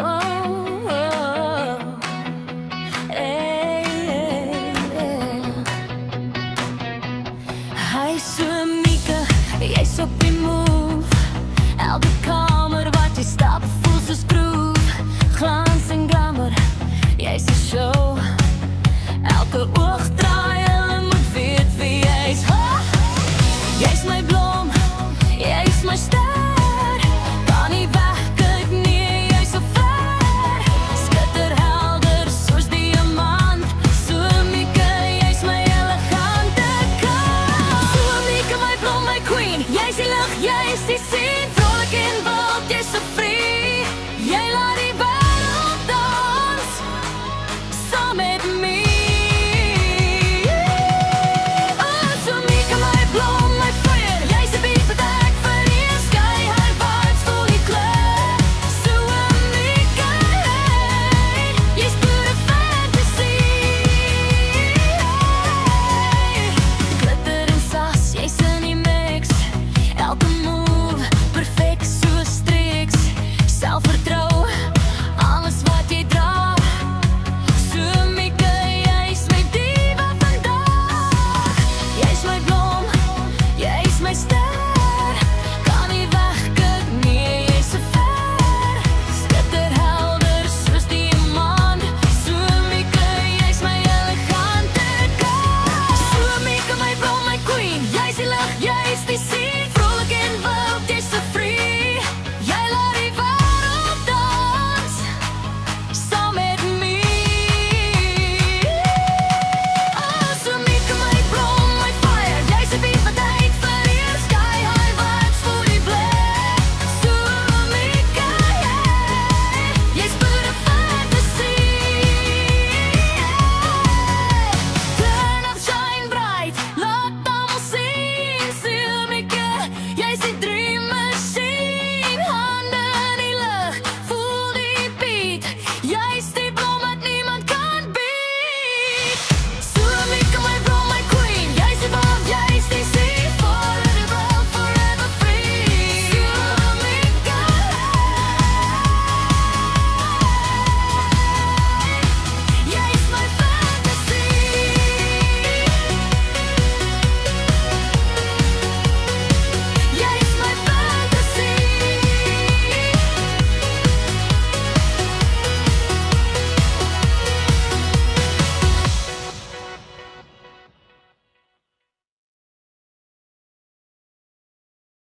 Oh, oh. Hey, hey, hey. Hy so Mieke, jy's op die move. Elke kamer wat jy stap voel soos groove. Glans en glamour, jy's 'n show. Elke oog draai, hulle moet weet wie jy's. Jy's my blom, jy's my ster. Kan nie wegkyk nie, jy's so ver. Skitterhelder soos diamant. So Mieke, jy's my elegante kant. So Mieke, my blom, my queen. Jy's die lig, jy's die sien. Vrolik en wild, jy's so free. Jy laat die wêreld dans saam met my. Oh, so Mieke, my blom, my fire. Jy's 'n beat wat ek vir die sky. High vibes vol die kleur. So Mieke, jy's pure fantasy. Glitter en sas, jy's in die mix. Elke move, perfek soos streeks. Selfvertrou, alles wat jy dra. So Mieke, jy's my diva vandag. Jy's my blom, jy's my ster.